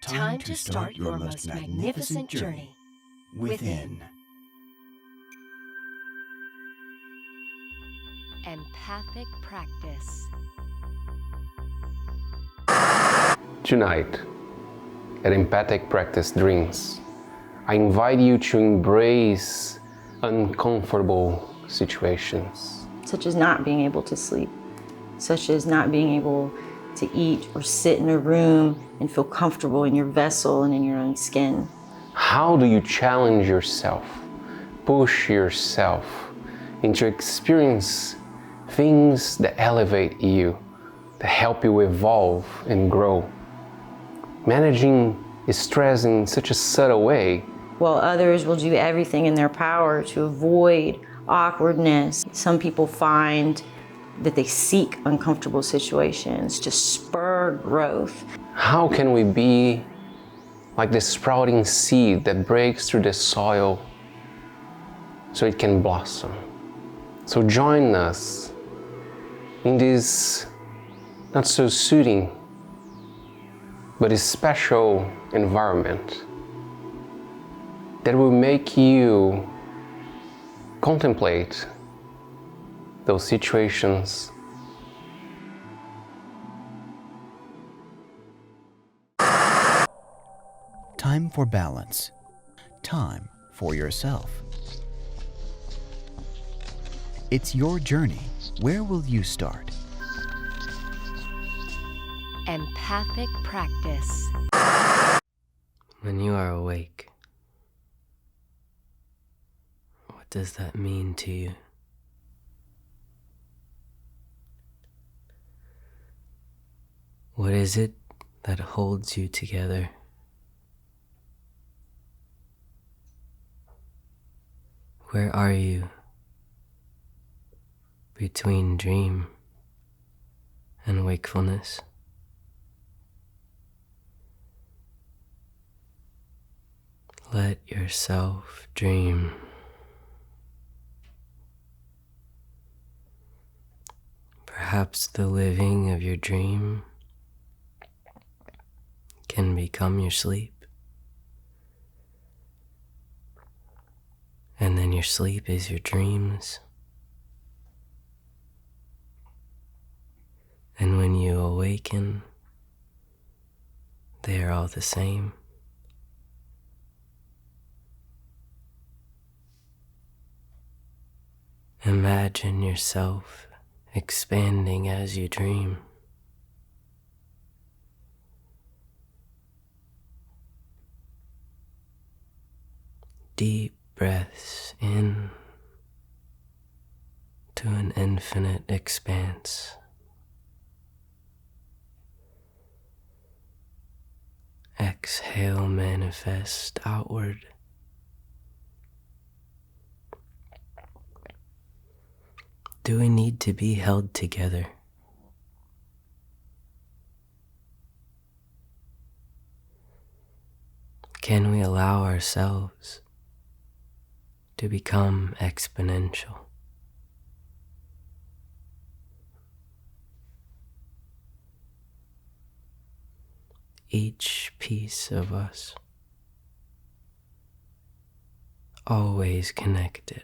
Time to start your most magnificent journey within. Empathic practice. Tonight, at Empathic Practice Dreams, I invite you to embrace uncomfortable situations. Such as not being able to sleep, such as not being able to eat or sit in a room and feel comfortable in your vessel and in your own skin. How do you challenge yourself, push yourself into experience things that elevate you, that help you evolve and grow? Managing stress in such a subtle way. While others will do everything in their power to avoid awkwardness, some people find that they seek uncomfortable situations to spur growth. How can we be like the sprouting seed that breaks through the soil so it can blossom? So join us in this not so soothing but a special environment that will make you contemplate those situations. Time for balance. Time for yourself. It's your journey. Where will you start? Empathic practice. When you are awake, what does that mean to you? What is it that holds you together? Where are you between dream and wakefulness? Let yourself dream. Perhaps the living of your dream can become your sleep. And then your sleep is your dreams. And when you awaken, they are all the same. Imagine yourself expanding as you dream. Deep breaths in to an infinite expanse. Exhale, manifest outward. Do we need to be held together? Can we allow ourselves to become exponential? Each piece of us, always connected.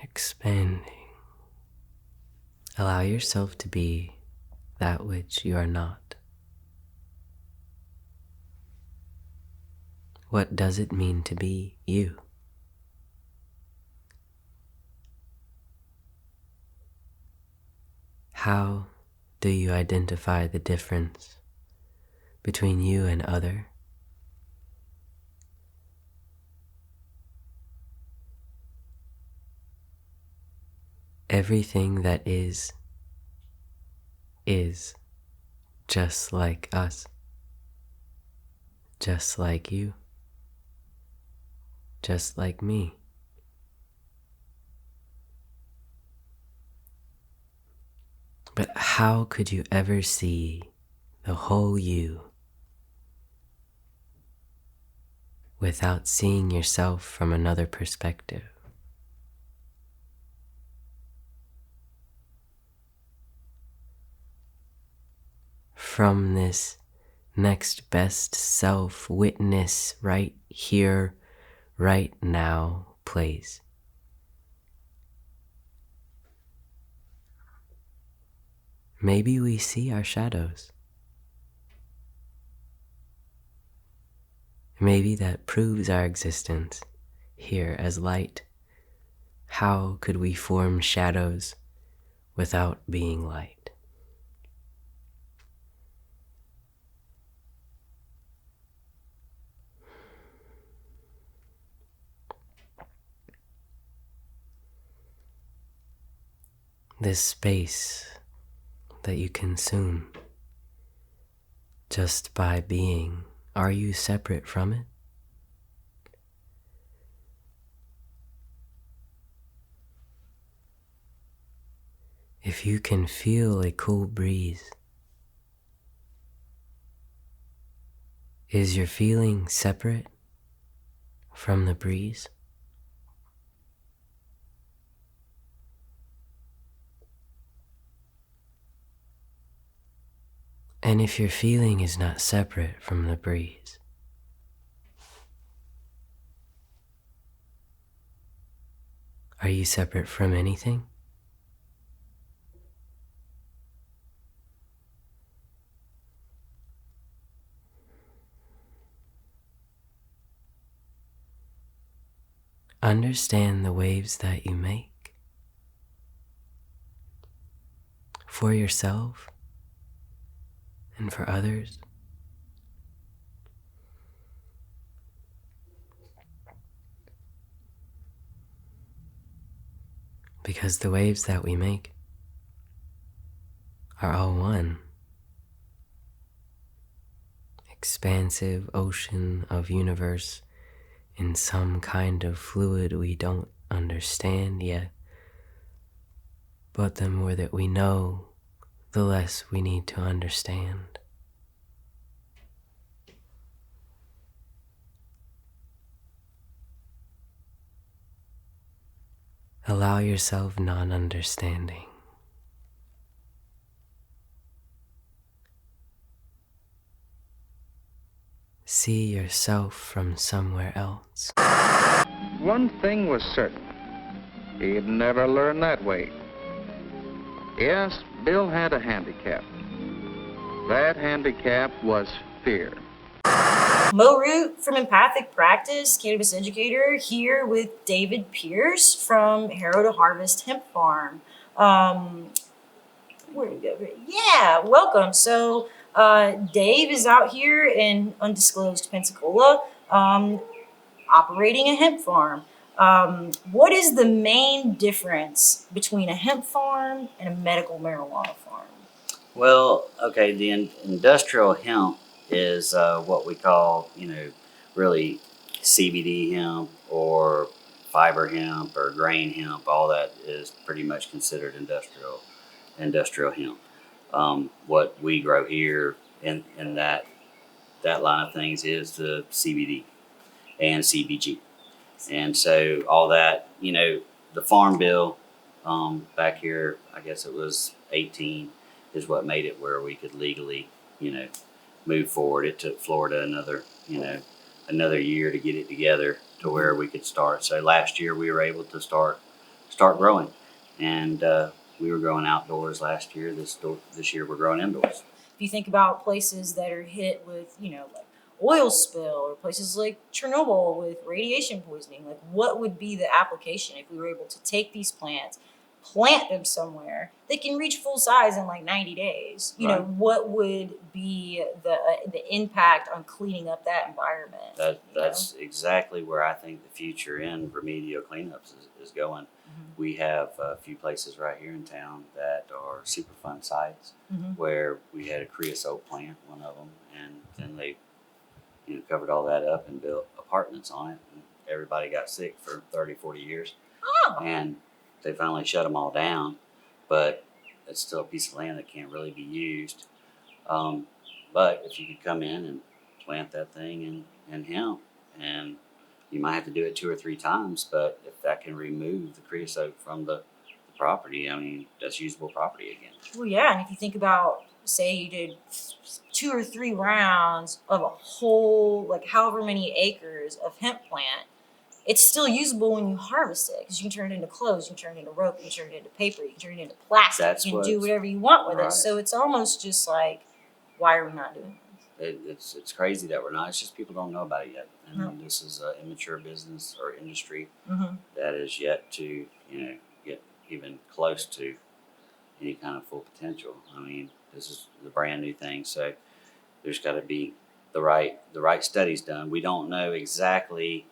Expanding. Allow yourself to be that which you are not. What does it mean to be you? How do you identify the difference between you and other? Everything that is just like us, just like you, just like me. But how could you ever see the whole you without seeing yourself from another perspective? from this next best self witness right here, right now place. Maybe we see our shadows. Maybe that proves our existence here as light. How could we form shadows without being light? This space that you consume just by being, are you separate from it? If you can feel a cool breeze, is your feeling separate from the breeze? And if your feeling is not separate from the breeze, are you separate from anything? Understand the waves that you make for yourself and for others. Because the waves that we make are all one. Expansive ocean of universe in some kind of fluid we don't understand yet. But the more that we know, the less we need to understand. Allow yourself non-understanding. See yourself from somewhere else. One thing was certain. He'd never learn that way. Yes, Bill had a handicap. That handicap was fear. Mo Root from Empathic Practice, cannabis educator, here with David Pierce from Harrow to Harvest Hemp Farm. Where did we go? Yeah, welcome. So Dave is out here in undisclosed Pensacola, operating a hemp farm. What is the main difference between a hemp farm and a medical marijuana farm? Well, okay, the industrial hemp is what we call, really CBD hemp or fiber hemp or grain hemp. All that is pretty much considered industrial hemp. What we grow here in that line of things is the CBD and CBG. And so all that, the farm bill back here, I guess it was 18, is what made it where we could legally, move forward. It took Florida another year to get it together to where we could start. So last year we were able to start growing, and we were growing outdoors last year. This year we're growing indoors. If you think about places that are hit with, like oil spill, or places like Chernobyl with radiation poisoning, like what would be the application if we were able to take these plants, plant them somewhere, they can reach full size in like 90 days. What would be the impact on cleaning up that environment? That's exactly where I think the future in remedial cleanups is going. Mm-hmm. We have a few places right here in town that are Superfund sites, mm-hmm. where we had a creosote plant, one of them, and then they covered all that up and built apartments on it, and everybody got sick for 30, 40 years. Oh. And they finally shut them all down, but it's still a piece of land that can't really be used. But if you could come in and plant that thing in hemp, and you might have to do it 2 or 3 times, but if that can remove the creosote from the property, I mean, that's usable property again. Well, yeah, and if you think about say you did 2 or 3 rounds of a whole, like however many acres of hemp plant, it's still usable when you harvest it because you can turn it into clothes, you can turn it into rope, you can turn it into paper, you can turn it into plastic, That's you can do whatever you want with it. So it's almost just like, why are we not doing this? It's crazy that we're not. It's just people don't know about it yet, and No. this is an immature business or industry Mm-hmm. that is yet to get even close to any kind of full potential. I mean, this is the brand new thing, so there's got to be the right studies done. We don't know exactly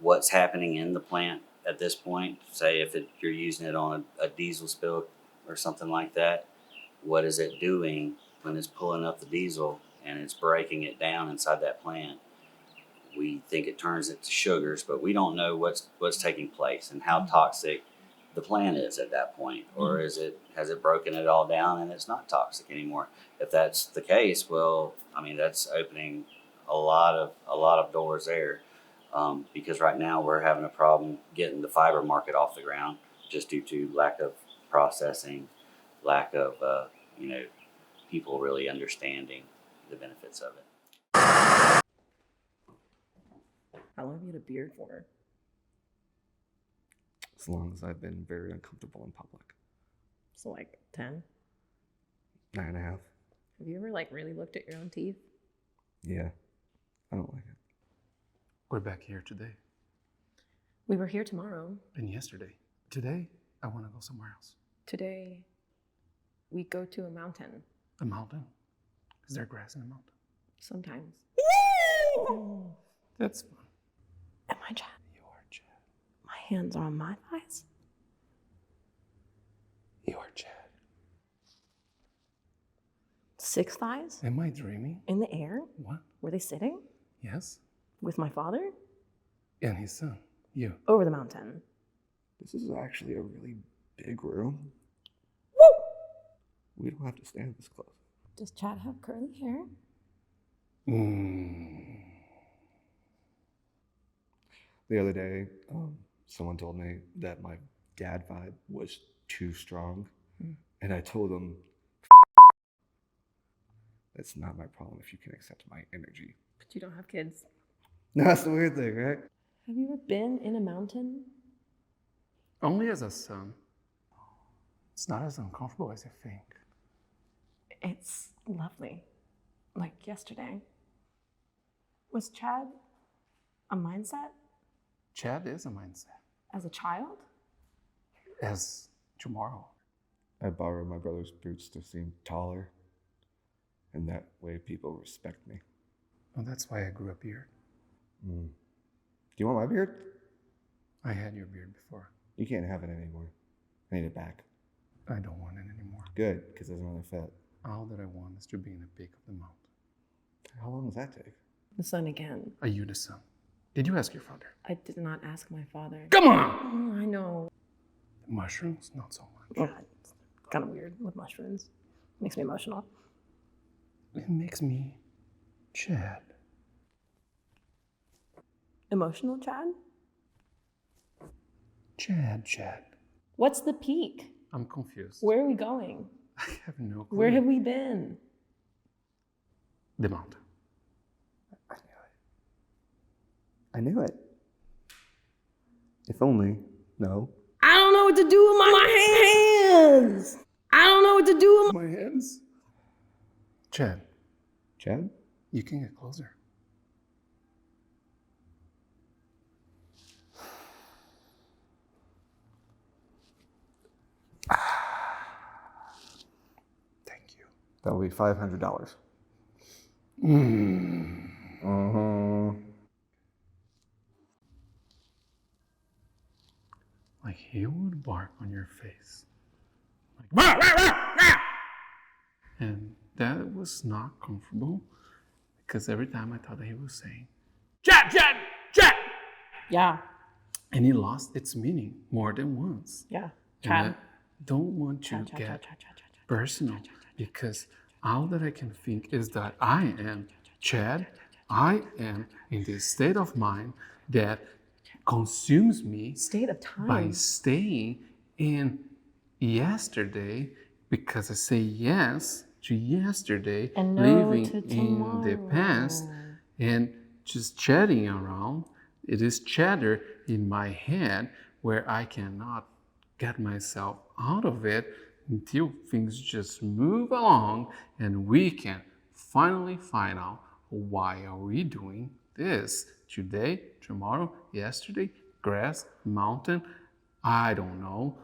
what's happening in the plant at this point. Say if you're using it on a diesel spill or something like that, what is it doing when it's pulling up the diesel and it's breaking it down inside that plant? We think it turns it to sugars, but we don't know what's taking place and how toxic the plant is at that point, or has it broken it all down and it's not toxic anymore? If that's the case, well, I mean that's opening a lot of doors there, because right now we're having a problem getting the fiber market off the ground just due to lack of processing, lack of people really understanding the benefits of it. How long have you had a beard for? As long as I've been very uncomfortable in public. So like 10? 9.5. Have you ever like really looked at your own teeth? Yeah. I don't like it. We're back here today We were here tomorrow. and yesterday. Today, I want to go somewhere else. Today, we go to a mountain. A mountain. Is there grass in the mountain? Sometimes. That's fun. Am I Chad? You are Chad. My hands are on my thighs. You are Chad. 6 thighs? Am I dreaming? In the air? What? Were they sitting? Yes. With my father? And his son. You. Over the mountain. This is actually a really big room. Woo! We don't have to stand this close. Does Chad have curly hair? The other day, someone told me that my dad vibe was too strong. And I told him, that's not my problem if you can accept my energy. But you don't have kids. That's the weird thing, right? Have you ever been in a mountain? Only as a son. It's not as uncomfortable as you think. It's lovely. Like yesterday. Was Chad a mindset Chad is a mindset. as a child? As tomorrow. I borrowed my brother's boots to seem taller. And that way people respect me. Well, that's why I grew a beard. Do you want my beard? I had your beard before. You can't have it anymore. I need it back. I don't want it anymore. Good, because there's another fit. All that I want is to be in the peak of the mountain. How long does that take? The sun again. Are you the son? Did you ask your father? I did not ask my father. Come on! Oh, I know. Mushrooms? Not so much. Yeah, it's kind of weird with mushrooms. Makes me emotional. It makes me Chad. Emotional, Chad? Chad. What's the peak? I'm confused. Where are we going? I have no clue. Where have we been? The mountain. I knew it. If only, no. I don't know what to do with my hands. I don't know what to do with My hands. Chad, Chad? you can get closer. Thank you. That'll be $500. Like he would bark on your face. Like, "Rah, rah, rah, rah!" And that was not comfortable because every time I thought that he was saying, Chad! Yeah, And he lost its meaning more than once. yeah. And I Chad. don't want to Chad, Chad, get Chad, Chad, Chad, Chad. personal because all that I can think is that I am Chad. I am in this state of mind that consumes me State of by time. staying in yesterday because I say yes to yesterday, And no living to in the past, tomorrow. and just chatting around. It is chatter in my head where I cannot get myself out of it until things just move along and we can finally find out why are we doing this today, tomorrow, yesterday, grass, mountain, I don't know.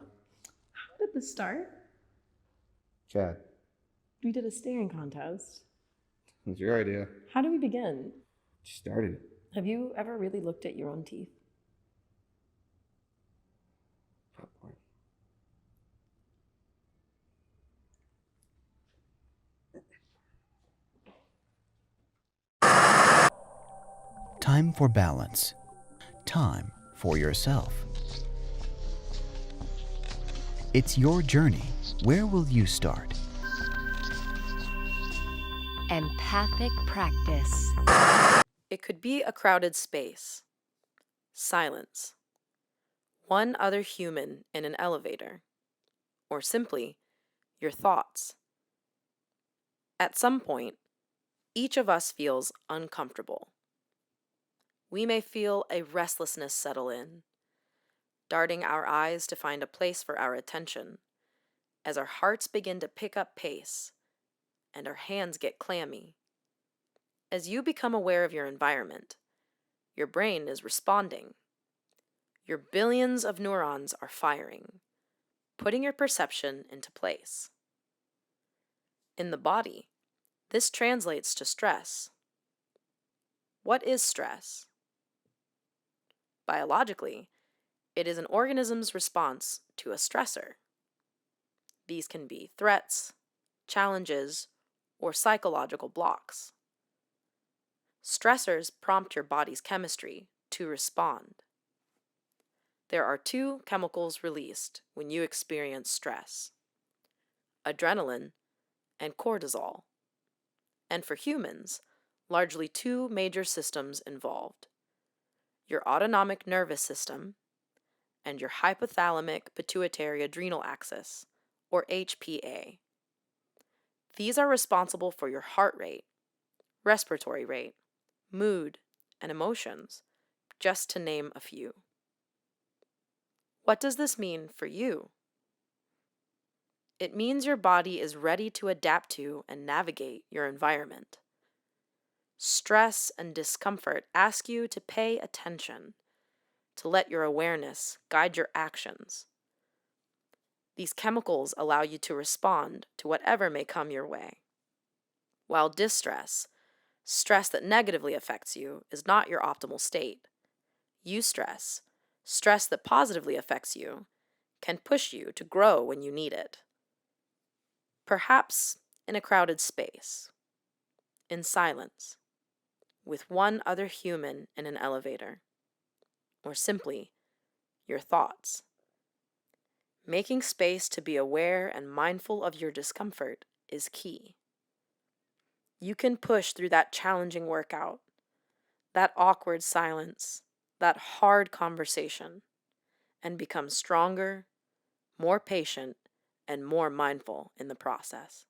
How did this start? Chad, We did a staring contest. it's your idea. How do we begin? You started it. Have you ever really looked at your own teeth? Popcorn. Time for balance. Time for yourself. It's your journey. Where will you start? Empathic practice. It could be a crowded space, silence, one other human in an elevator, or simply your thoughts. At some point, each of us feels uncomfortable. We may feel a restlessness settle in, darting our eyes to find a place for our attention, as our hearts begin to pick up pace and our hands get clammy. As you become aware of your environment, your brain is responding. Your billions of neurons are firing, putting your perception into place. In the body, this translates to stress. What is stress? Biologically, it is an organism's response to a stressor. These can be threats, challenges, or psychological blocks. Stressors prompt your body's chemistry to respond. There are two chemicals released when you experience stress: adrenaline and cortisol. And for humans, largely two major systems involved: your autonomic nervous system and your hypothalamic pituitary adrenal axis, or HPA. These are responsible for your heart rate, respiratory rate, mood, and emotions, just to name a few. What does this mean for you? It means your body is ready to adapt to and navigate your environment. Stress and discomfort ask you to pay attention, to let your awareness guide your actions. These chemicals allow you to respond to whatever may come your way. While distress, stress that negatively affects you, is not your optimal state. Eustress, stress that positively affects you, can push you to grow when you need it. Perhaps in a crowded space, in silence, with one other human in an elevator, or simply your thoughts. Making space to be aware and mindful of your discomfort is key. You can push through that challenging workout, that awkward silence, that hard conversation, and become stronger, more patient, and more mindful in the process.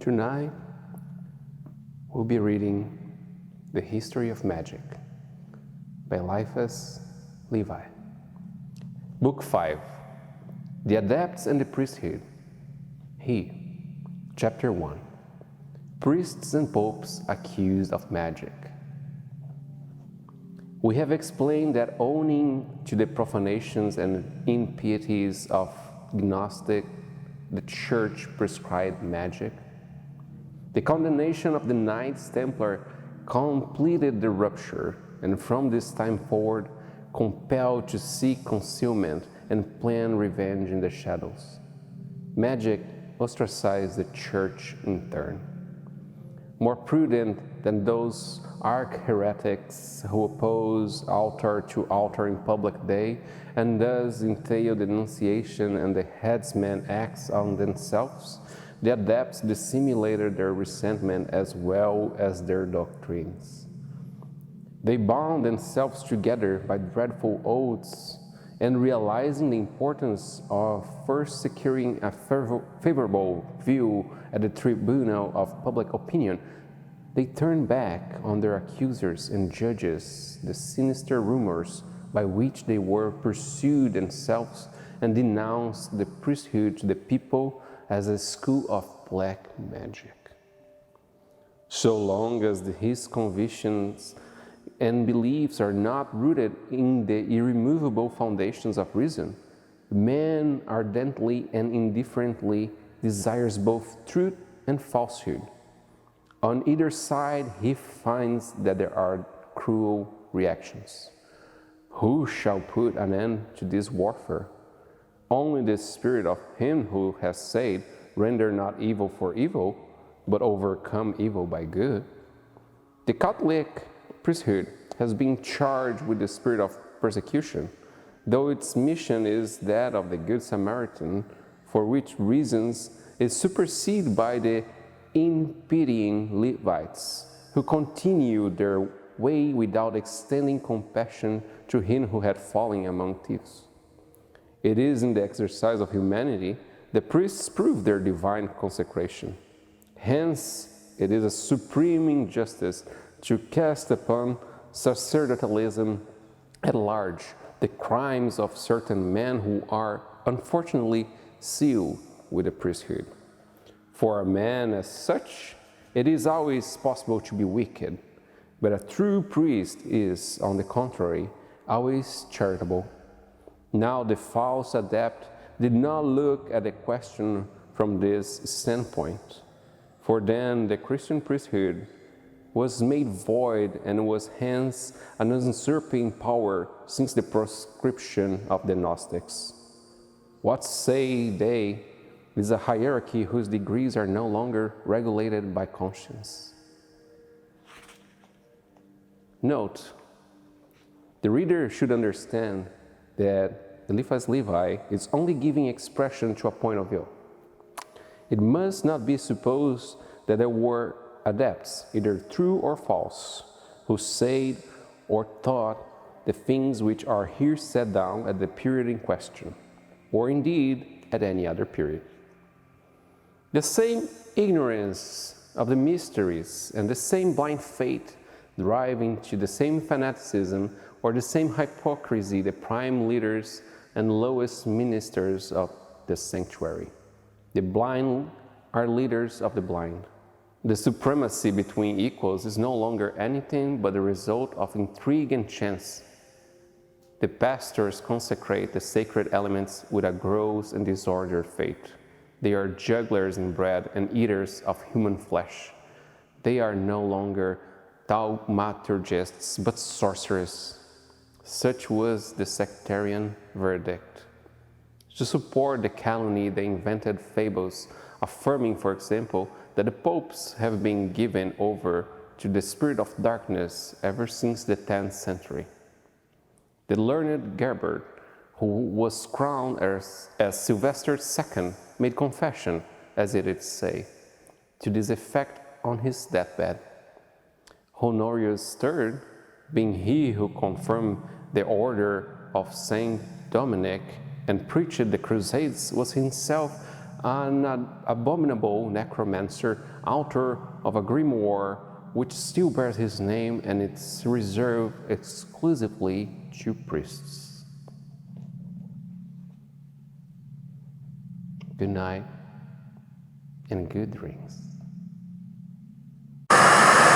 Tonight, we'll be reading The History of Magic by Eliphas Levi. Book 5, The Adepts and the Priesthood. Chapter 1, Priests and Popes Accused of Magic. We have explained that owing to the profanations and impieties of Gnostic, the Church prescribed magic. The condemnation of the Knights Templar completed the rupture, and from this time forward, compelled to seek concealment and plan revenge in the shadows. Magic ostracized the Church in turn. More prudent than those arch-heretics who oppose altar to altar in public day, and thus entail denunciation and the headsman acts on themselves, the adepts dissimulated their resentment as well as their doctrines. They bound themselves together by dreadful oaths, and realizing the importance of first securing a favorable view at the tribunal of public opinion, they turned back on their accusers and judges the sinister rumors by which they were pursued themselves, and denounced the priesthood to the people as a school of black magic. So long as his convictions and beliefs are not rooted in the irremovable foundations of reason, man ardently and indifferently desires both truth and falsehood. On either side, he finds that there are cruel reactions. Who shall put an end to this warfare? Only the spirit of him who has said, "Render not evil for evil, but overcome evil by good." The Catholic priesthood has been charged with the spirit of persecution, though its mission is that of the Good Samaritan, for which reasons it is superseded by the unpitying Levites, who continued their way without extending compassion to him who had fallen among thieves. It is in the exercise of humanity the priests prove their divine consecration. Hence, it is a supreme injustice to cast upon sacerdotalism at large the crimes of certain men who are unfortunately sealed with the priesthood. For a man as such, it is always possible to be wicked, but a true priest is, on the contrary, always charitable. Now the false adept did not look at the question from this standpoint, for then the Christian priesthood was made void and was hence an usurping power since the proscription of the Gnostics. What say they is a hierarchy whose degrees are no longer regulated by conscience. Note, the reader should understand that Eliphas Levi is only giving expression to a point of view. It must not be supposed that there were adepts, either true or false, who said or taught the things which are here set down at the period in question, or indeed at any other period. The same ignorance of the mysteries and the same blind faith driving to the same fanaticism or the same hypocrisy the prime leaders and lowest ministers of the sanctuary. The blind are leaders of the blind. The supremacy between equals is no longer anything but the result of intrigue and chance. The pastors consecrate the sacred elements with a gross and disordered faith. They are jugglers in bread and eaters of human flesh. They are no longer thaumaturgists, but sorcerers. Such was the sectarian verdict. To support the calumny, they invented fables, affirming, for example, that the popes have been given over to the spirit of darkness ever since the 10th century. The learned Gerbert, who was crowned as Sylvester II, made confession, as it is say, to this effect on his deathbed. Honorius III, being he who confirmed the order of Saint Dominic and preached the Crusades, was himself an abominable necromancer, author of a grimoire which still bears his name and it's reserved exclusively to priests. Good night and good dreams.